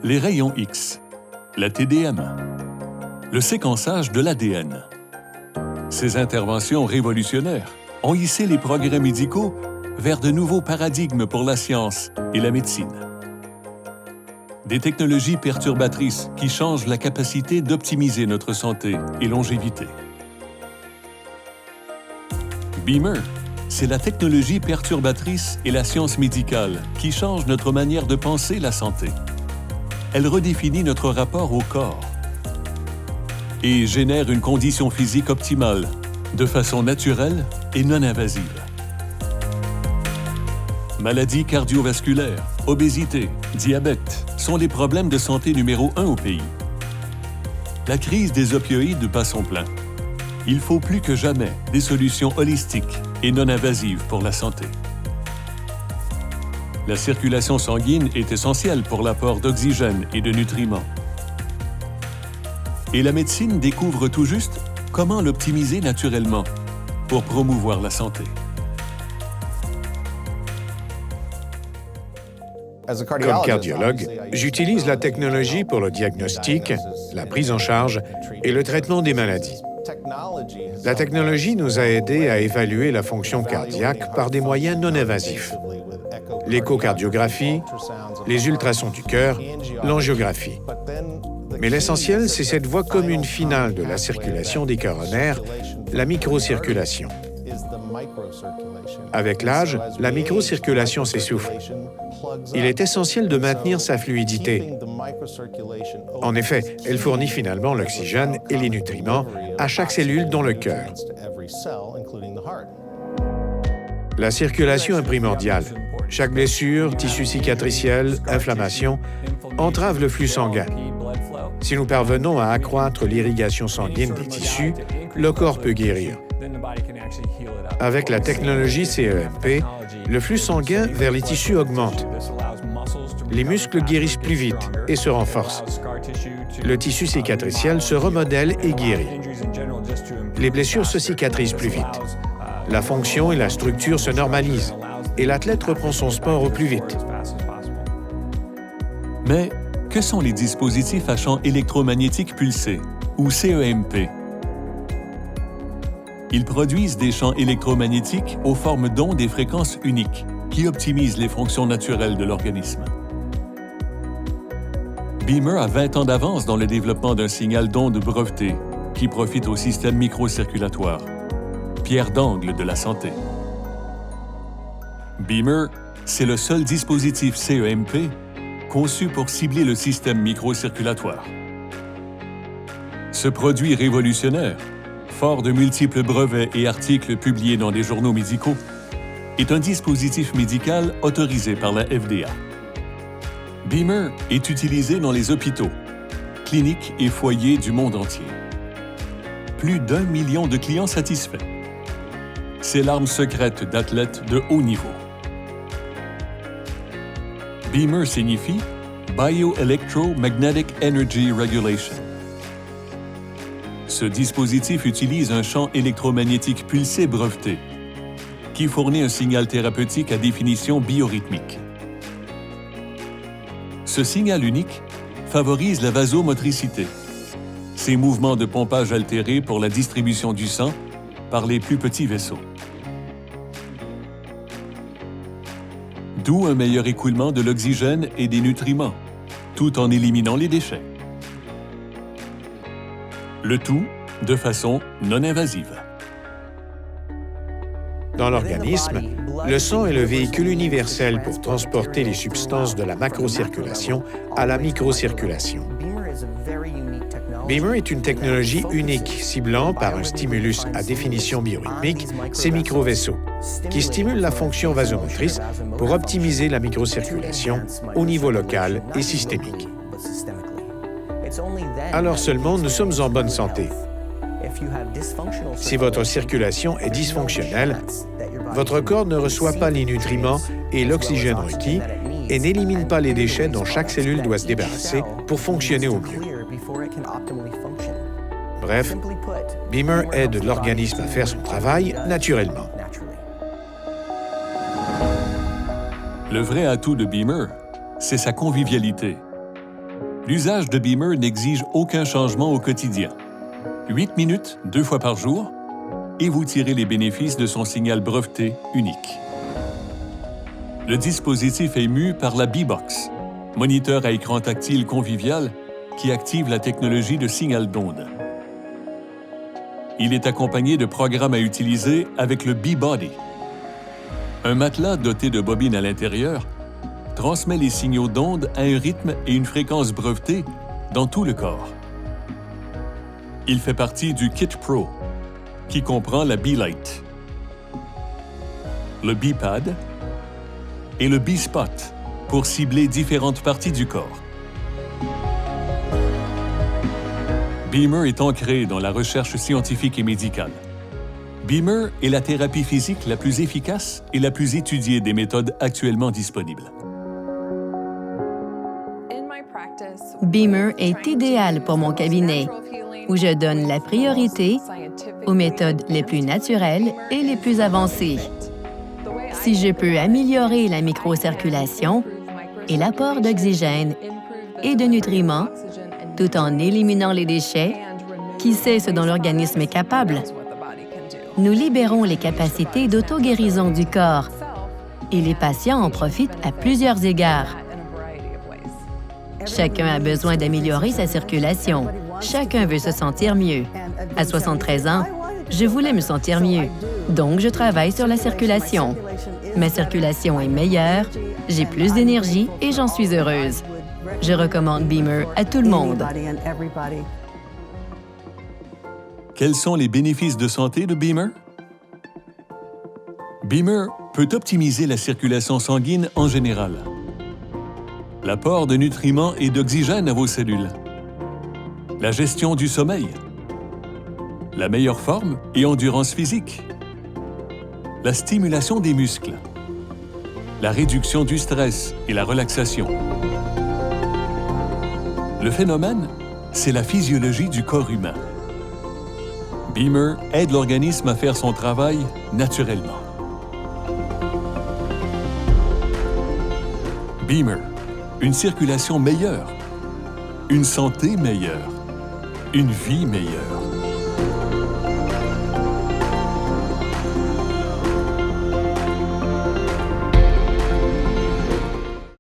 les rayons X, la TDM, le séquençage de l'ADN. Ces interventions révolutionnaires ont hissé les progrès médicaux vers de nouveaux paradigmes pour la science et la médecine. Des technologies perturbatrices qui changent la capacité d'optimiser notre santé et longévité. Beamer, c'est la technologie perturbatrice et la science médicale qui changent notre manière de penser la santé. Elle redéfinit notre rapport au corps et génère une condition physique optimale, de façon naturelle et non invasive. Maladies cardiovasculaires, obésité, diabète sont les problèmes de santé numéro 1 au pays. La crise des opioïdes bat son plein. Il faut plus que jamais des solutions holistiques et non invasives pour la santé. La circulation sanguine est essentielle pour l'apport d'oxygène et de nutriments. Et la médecine découvre tout juste comment l'optimiser naturellement pour promouvoir la santé. Comme cardiologue, j'utilise la technologie pour le diagnostic, la prise en charge et le traitement des maladies. La technologie nous a aidés à évaluer la fonction cardiaque par des moyens non invasifs. L'échocardiographie, les ultrasons du cœur, l'angiographie. Mais l'essentiel, c'est cette voie commune finale de la circulation des coronaires, la microcirculation. Avec l'âge, la microcirculation s'essouffle. Il est essentiel de maintenir sa fluidité. En effet, elle fournit finalement l'oxygène et les nutriments à chaque cellule dans le cœur. La circulation est primordiale. Chaque blessure, tissu cicatriciel, inflammation entrave le flux sanguin. Si nous parvenons à accroître l'irrigation sanguine des tissus, le corps peut guérir. Avec la technologie CEMP, le flux sanguin vers les tissus augmente. Les muscles guérissent plus vite et se renforcent. Le tissu cicatriciel se remodèle et guérit. Les blessures se cicatrisent plus vite. La fonction et la structure se normalisent et l'athlète reprend son sport au plus vite. Mais que sont les dispositifs à champ électromagnétique pulsé, ou CEMP? Ils produisent des champs électromagnétiques aux formes d'ondes et fréquences uniques qui optimisent les fonctions naturelles de l'organisme. Beamer a 20 ans d'avance dans le développement d'un signal d'onde breveté qui profite au système microcirculatoire, pierre d'angle de la santé. Beamer, c'est le seul dispositif CEMP conçu pour cibler le système microcirculatoire. Ce produit révolutionnaire, fort de multiples brevets et articles publiés dans des journaux médicaux, est un dispositif médical autorisé par la FDA. Beamer est utilisé dans les hôpitaux, cliniques et foyers du monde entier. Plus d'1 million de clients satisfaits. C'est l'arme secrète d'athlètes de haut niveau. Beamer signifie Bioelectromagnetic Energy Regulation. Ce dispositif utilise un champ électromagnétique pulsé breveté qui fournit un signal thérapeutique à définition biorhythmique. Ce signal unique favorise la vasomotricité, ces mouvements de pompage altérés pour la distribution du sang par les plus petits vaisseaux. D'où un meilleur écoulement de l'oxygène et des nutriments, tout en éliminant les déchets. Le tout de façon non invasive. Dans l'organisme, le sang est le véhicule universel pour transporter les substances de la macrocirculation à la microcirculation. Beamer est une technologie unique ciblant par un stimulus à définition biorhythmique ces microvaisseaux, qui stimulent la fonction vasomotrice pour optimiser la microcirculation au niveau local et systémique. Alors seulement nous sommes en bonne santé. Si votre circulation est dysfonctionnelle, votre corps ne reçoit pas les nutriments et l'oxygène requis et n'élimine pas les déchets dont chaque cellule doit se débarrasser pour fonctionner au mieux. Bref, Beamer aide l'organisme à faire son travail naturellement. Le vrai atout de Beamer, c'est sa convivialité. L'usage de Beamer n'exige aucun changement au quotidien. 8 minutes, 2 fois par jour, et vous tirez les bénéfices de son signal breveté unique. Le dispositif est mu par la B-Box, moniteur à écran tactile convivial qui active la technologie de signal d'onde. Il est accompagné de programmes à utiliser avec le B-Body. Un matelas doté de bobines à l'intérieur transmet les signaux d'onde à un rythme et une fréquence brevetée dans tout le corps. Il fait partie du Kit Pro, qui comprend la B-Light, le B-Pad et le B-Spot pour cibler différentes parties du corps. Beamer est ancré dans la recherche scientifique et médicale. Beamer est la thérapie physique la plus efficace et la plus étudiée des méthodes actuellement disponibles. Beamer est idéal pour mon cabinet, où je donne la priorité aux méthodes les plus naturelles et les plus avancées. Si je peux améliorer la microcirculation et l'apport d'oxygène et de nutriments, tout en éliminant les déchets, qui sait ce dont l'organisme est capable? Nous libérons les capacités d'auto-guérison du corps et les patients en profitent à plusieurs égards. Chacun a besoin d'améliorer sa circulation. Chacun veut se sentir mieux. À 73 ans, je voulais me sentir mieux, donc je travaille sur la circulation. Ma circulation est meilleure, j'ai plus d'énergie et j'en suis heureuse. Je recommande Beamer à tout le monde. Quels sont les bénéfices de santé de Beamer? Beamer peut optimiser la circulation sanguine en général, l'apport de nutriments et d'oxygène à vos cellules, la gestion du sommeil, la meilleure forme et endurance physique, la stimulation des muscles, la réduction du stress et la relaxation. Le phénomène, c'est la physiologie du corps humain. Beamer aide l'organisme à faire son travail naturellement. Beamer, une circulation meilleure, une santé meilleure, une vie meilleure.